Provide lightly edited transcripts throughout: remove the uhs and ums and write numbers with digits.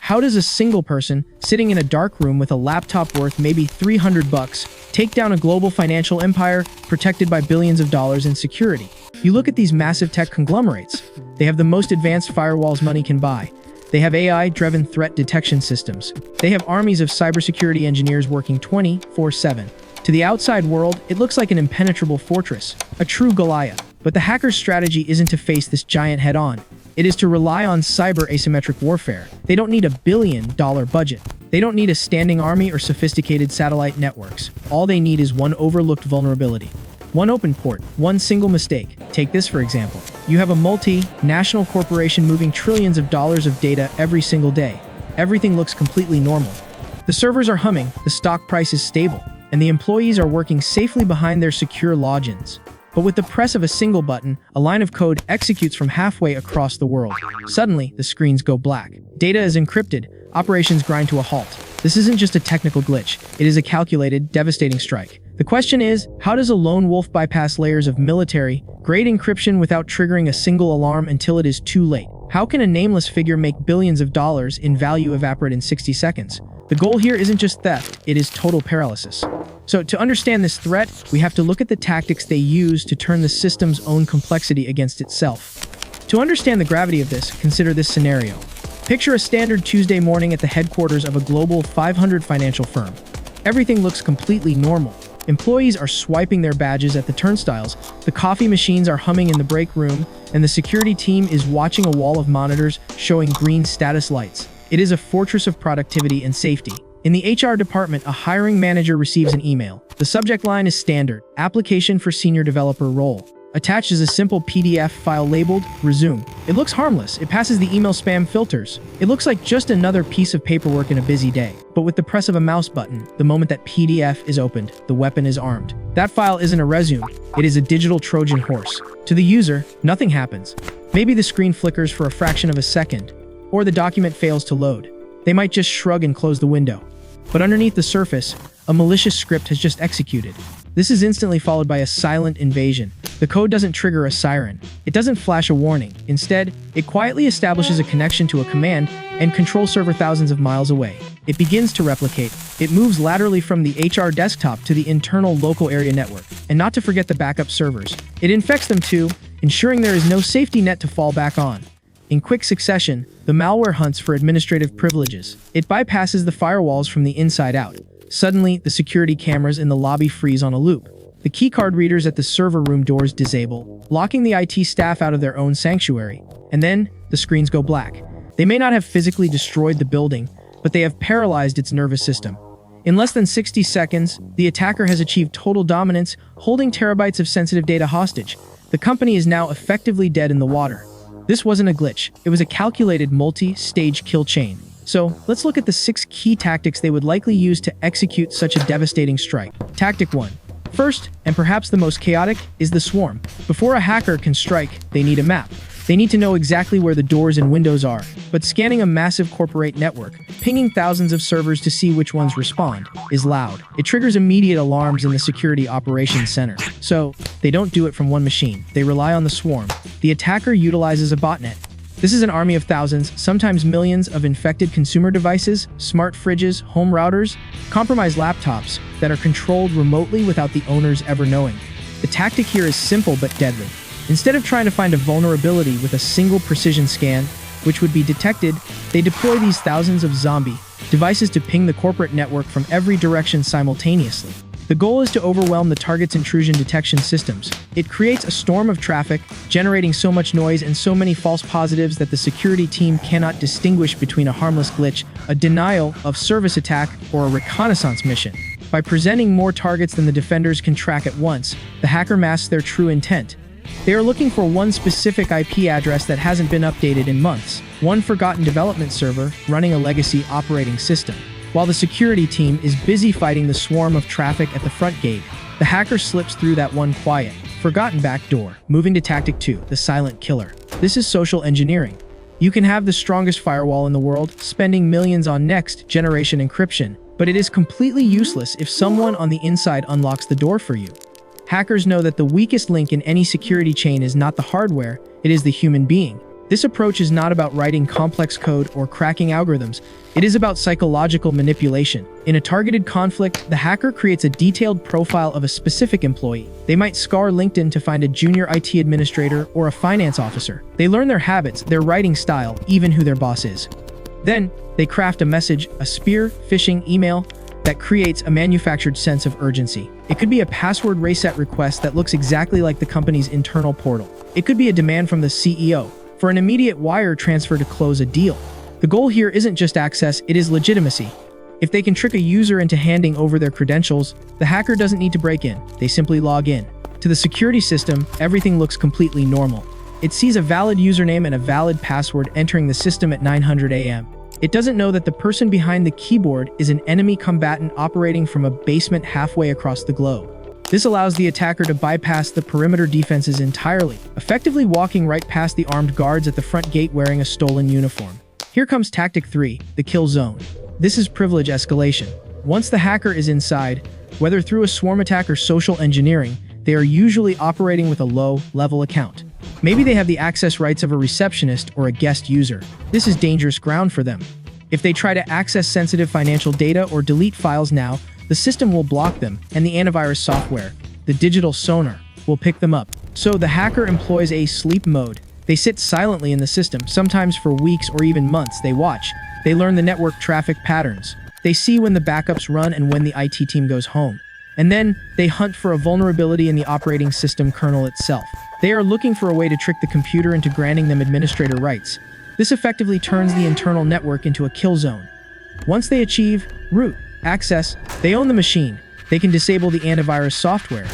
How does a single person, sitting in a dark room with a laptop worth maybe $300, take down a global financial empire protected by billions of dollars in security? You look at these massive tech conglomerates. They have the most advanced firewalls money can buy. They have AI-driven threat detection systems. They have armies of cybersecurity engineers working 24/7. To the outside world, it looks like an impenetrable fortress, a true Goliath. But the hacker's strategy isn't to face this giant head-on. It is to rely on cyber asymmetric warfare. They don't need a billion-dollar budget. They don't need a standing army or sophisticated satellite networks. All they need is one overlooked vulnerability. One open port, one single mistake. Take this for example. You have a multinational corporation moving trillions of dollars of data every single day. Everything looks completely normal. The servers are humming, the stock price is stable, and the employees are working safely behind their secure logins. But with the press of a single button, a line of code executes from halfway across the world. Suddenly, the screens go black. Data is encrypted. Operations grind to a halt. This isn't just a technical glitch. It is a calculated, devastating strike. The question is, how does a lone wolf bypass layers of military-grade encryption without triggering a single alarm until it is too late? How can a nameless figure make billions of dollars in value evaporate in 60 seconds? The goal here isn't just theft, it is total paralysis. So to understand this threat, we have to look at the tactics they use to turn the system's own complexity against itself. To understand the gravity of this, consider this scenario. Picture a standard Tuesday morning at the headquarters of a global 500 financial firm. Everything looks completely normal. Employees are swiping their badges at the turnstiles, the coffee machines are humming in the break room, and the security team is watching a wall of monitors showing green status lights. It is a fortress of productivity and safety. In the HR department, a hiring manager receives an email. The subject line is standard, application for senior developer role. Attached is a simple PDF file labeled Resume. It looks harmless. It passes the email spam filters. It looks like just another piece of paperwork in a busy day. But with the press of a mouse button, the moment that PDF is opened, the weapon is armed. That file isn't a resume. It is a digital Trojan horse. To the user, nothing happens. Maybe the screen flickers for a fraction of a second, or the document fails to load. They might just shrug and close the window. But underneath the surface, a malicious script has just executed. This is instantly followed by a silent invasion. The code doesn't trigger a siren. It doesn't flash a warning. Instead, it quietly establishes a connection to a command and control server thousands of miles away. It begins to replicate. It moves laterally from the HR desktop to the internal local area network. And not to forget the backup servers. It infects them too, ensuring there is no safety net to fall back on. In quick succession, the malware hunts for administrative privileges. It bypasses the firewalls from the inside out. Suddenly, the security cameras in the lobby freeze on a loop. The keycard readers at the server room doors disable, locking the IT staff out of their own sanctuary. And then, the screens go black. They may not have physically destroyed the building, but they have paralyzed its nervous system. In less than 60 seconds, the attacker has achieved total dominance, holding terabytes of sensitive data hostage. The company is now effectively dead in the water. This wasn't a glitch. It was a calculated multi-stage kill chain. So, let's look at the 6 key tactics they would likely use to execute such a devastating strike. Tactic 1. First, and perhaps the most chaotic, is the swarm. Before a hacker can strike, they need a map. They need to know exactly where the doors and windows are. But scanning a massive corporate network, pinging thousands of servers to see which ones respond, is loud. It triggers immediate alarms in the security operations center. So, they don't do it from one machine. They rely on the swarm. The attacker utilizes a botnet. This is an army of thousands, sometimes millions, of infected consumer devices, smart fridges, home routers, compromised laptops that are controlled remotely without the owners ever knowing. The tactic here is simple but deadly. Instead of trying to find a vulnerability with a single precision scan, which would be detected, they deploy these thousands of zombie devices to ping the corporate network from every direction simultaneously. The goal is to overwhelm the target's intrusion detection systems. It creates a storm of traffic, generating so much noise and so many false positives that the security team cannot distinguish between a harmless glitch, a denial of service attack, or a reconnaissance mission. By presenting more targets than the defenders can track at once, the hacker masks their true intent. They are looking for one specific IP address that hasn't been updated in months, one forgotten development server running a legacy operating system. While the security team is busy fighting the swarm of traffic at the front gate, the hacker slips through that one quiet, forgotten back door. Moving to tactic 2, the silent killer. This is social engineering. You can have the strongest firewall in the world, spending millions on next-generation encryption, but it is completely useless if someone on the inside unlocks the door for you. Hackers know that the weakest link in any security chain is not the hardware, it is the human being. This approach is not about writing complex code or cracking algorithms. It is about psychological manipulation. In a targeted conflict, the hacker creates a detailed profile of a specific employee. They might scour LinkedIn to find a junior IT administrator or a finance officer. They learn their habits, their writing style, even who their boss is. Then, they craft a message, a spear phishing email, that creates a manufactured sense of urgency. It could be a password reset request that looks exactly like the company's internal portal. It could be a demand from the CEO for an immediate wire transfer to close a deal. The goal here isn't just access, it is legitimacy. If they can trick a user into handing over their credentials, the hacker doesn't need to break in. They simply log in. To the security system, everything looks completely normal. It sees a valid username and a valid password entering the system at 900 a.m. It doesn't know that the person behind the keyboard is an enemy combatant operating from a basement halfway across the globe. This allows the attacker to bypass the perimeter defenses entirely, effectively walking right past the armed guards at the front gate wearing a stolen uniform. Here comes Tactic 3, the kill zone. This is privilege escalation. Once the hacker is inside, whether through a swarm attack or social engineering, they are usually operating with a low-level account. Maybe they have the access rights of a receptionist or a guest user. This is dangerous ground for them. If they try to access sensitive financial data or delete files now, the system will block them, and the antivirus software, the digital sonar, will pick them up. So the hacker employs a sleep mode. They sit silently in the system, sometimes for weeks or even months. They watch. They learn the network traffic patterns. They see when the backups run and when the IT team goes home. And then, they hunt for a vulnerability in the operating system kernel itself. They are looking for a way to trick the computer into granting them administrator rights. This effectively turns the internal network into a kill zone. Once they achieve root access, they own the machine. They can disable the antivirus software.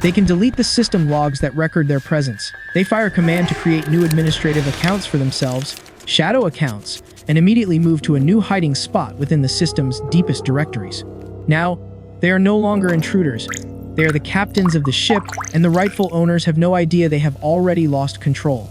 They can delete the system logs that record their presence. They fire a command to create new administrative accounts for themselves, shadow accounts, and immediately move to a new hiding spot within the system's deepest directories. Now, they are no longer intruders. They are the captains of the ship, and the rightful owners have no idea they have already lost control.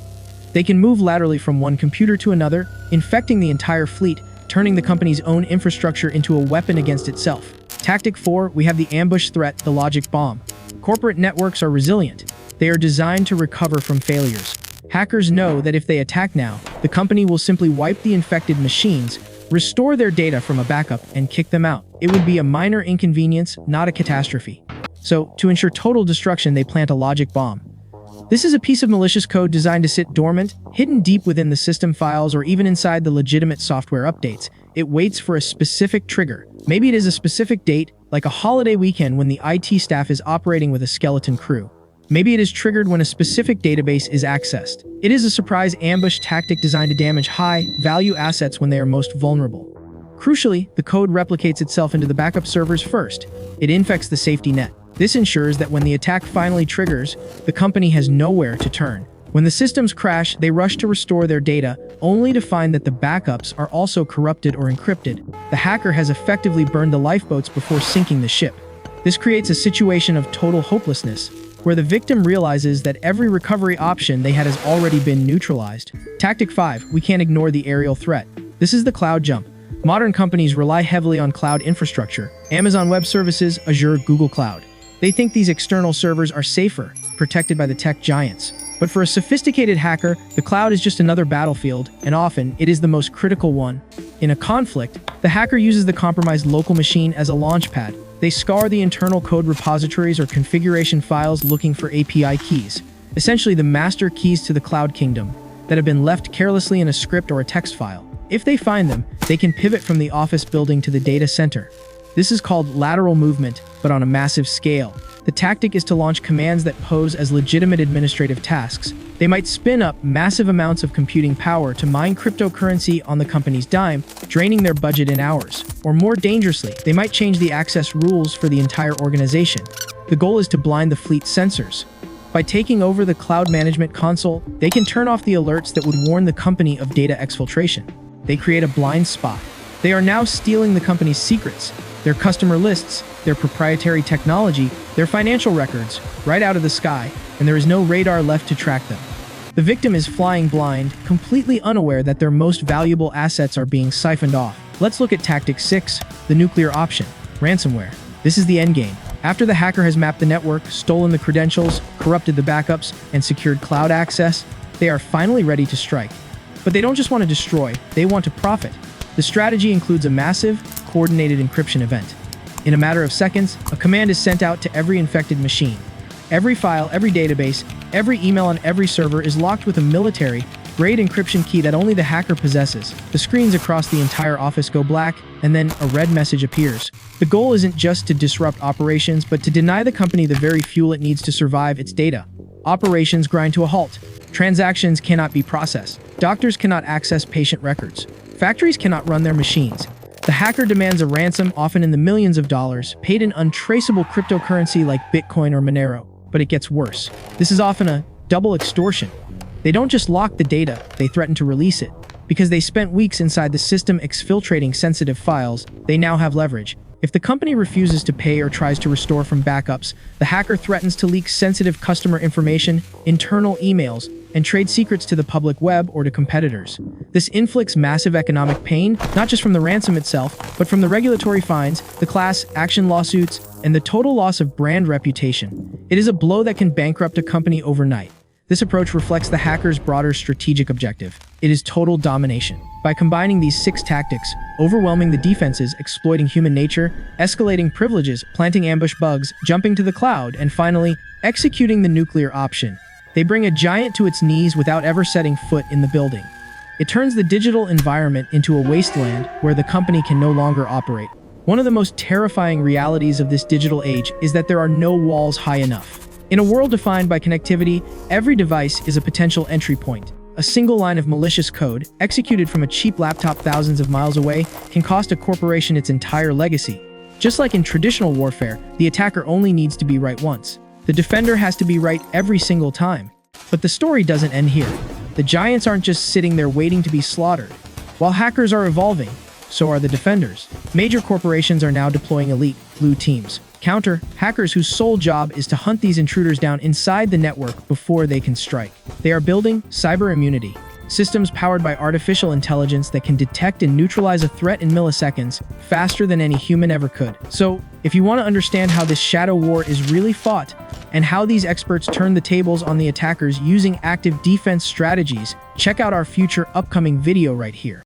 They can move laterally from one computer to another, infecting the entire fleet, turning the company's own infrastructure into a weapon against itself. Tactic 4, we have the ambush threat, the logic bomb. Corporate networks are resilient. They are designed to recover from failures. Hackers know that if they attack now, the company will simply wipe the infected machines, restore their data from a backup, and kick them out. It would be a minor inconvenience, not a catastrophe. So, to ensure total destruction, they plant a logic bomb. This is a piece of malicious code designed to sit dormant, hidden deep within the system files or even inside the legitimate software updates. It waits for a specific trigger. Maybe it is a specific date, like a holiday weekend when the IT staff is operating with a skeleton crew. Maybe it is triggered when a specific database is accessed. It is a surprise ambush tactic designed to damage high-value assets when they are most vulnerable. Crucially, the code replicates itself into the backup servers first. It infects the safety net. This ensures that when the attack finally triggers, the company has nowhere to turn. When the systems crash, they rush to restore their data, only to find that the backups are also corrupted or encrypted. The hacker has effectively burned the lifeboats before sinking the ship. This creates a situation of total hopelessness, where the victim realizes that every recovery option they had has already been neutralized. Tactic 5, we can't ignore the aerial threat. This is the cloud jump. Modern companies rely heavily on cloud infrastructure, Amazon Web Services, Azure, Google Cloud. They think these external servers are safer, protected by the tech giants. But for a sophisticated hacker, the cloud is just another battlefield, and often it is the most critical one. In a conflict, the hacker uses the compromised local machine as a launchpad. They scour the internal code repositories or configuration files looking for API keys, essentially the master keys to the cloud kingdom, that have been left carelessly in a script or a text file. If they find them, they can pivot from the office building to the data center. This is called lateral movement, but on a massive scale. The tactic is to launch commands that pose as legitimate administrative tasks. They might spin up massive amounts of computing power to mine cryptocurrency on the company's dime, draining their budget in hours. Or more dangerously, they might change the access rules for the entire organization. The goal is to blind the fleet's sensors. By taking over the cloud management console, they can turn off the alerts that would warn the company of data exfiltration. They create a blind spot. They are now stealing the company's secrets, their customer lists, their proprietary technology, their financial records, right out of the sky, and there is no radar left to track them. The victim is flying blind, completely unaware that their most valuable assets are being siphoned off. Let's look at Tactic 6, the nuclear option, ransomware. This is the endgame. After the hacker has mapped the network, stolen the credentials, corrupted the backups, and secured cloud access, they are finally ready to strike. But they don't just want to destroy, they want to profit. The strategy includes a massive, coordinated encryption event. In a matter of seconds, a command is sent out to every infected machine. Every file, every database, every email on every server is locked with a military-grade encryption key that only the hacker possesses. The screens across the entire office go black, and then a red message appears. The goal isn't just to disrupt operations, but to deny the company the very fuel it needs to survive: its data. Operations grind to a halt. Transactions cannot be processed. Doctors cannot access patient records. Factories cannot run their machines. The hacker demands a ransom, often in the millions of dollars, paid in untraceable cryptocurrency like Bitcoin or Monero. But it gets worse. This is often a double extortion. They don't just lock the data, they threaten to release it. Because they spent weeks inside the system exfiltrating sensitive files, they now have leverage. If the company refuses to pay or tries to restore from backups, the hacker threatens to leak sensitive customer information, internal emails, and trade secrets to the public web or to competitors. This inflicts massive economic pain, not just from the ransom itself, but from the regulatory fines, the class action lawsuits, and the total loss of brand reputation. It is a blow that can bankrupt a company overnight. This approach reflects the hacker's broader strategic objective. It is total domination. By combining these 6 tactics, overwhelming the defenses, exploiting human nature, escalating privileges, planting ambush bugs, jumping to the cloud, and finally, executing the nuclear option, they bring a giant to its knees without ever setting foot in the building. It turns the digital environment into a wasteland where the company can no longer operate. One of the most terrifying realities of this digital age is that there are no walls high enough. In a world defined by connectivity, every device is a potential entry point. A single line of malicious code, executed from a cheap laptop thousands of miles away, can cost a corporation its entire legacy. Just like in traditional warfare, the attacker only needs to be right once. The defender has to be right every single time. But the story doesn't end here. The giants aren't just sitting there waiting to be slaughtered. While hackers are evolving, so are the defenders. Major corporations are now deploying elite blue teams. Counter hackers whose sole job is to hunt these intruders down inside the network before they can strike. They are building cyber immunity, systems powered by artificial intelligence that can detect and neutralize a threat in milliseconds, faster than any human ever could. So, if you want to understand how this shadow war is really fought, and how these experts turn the tables on the attackers using active defense strategies, check out our future upcoming video right here.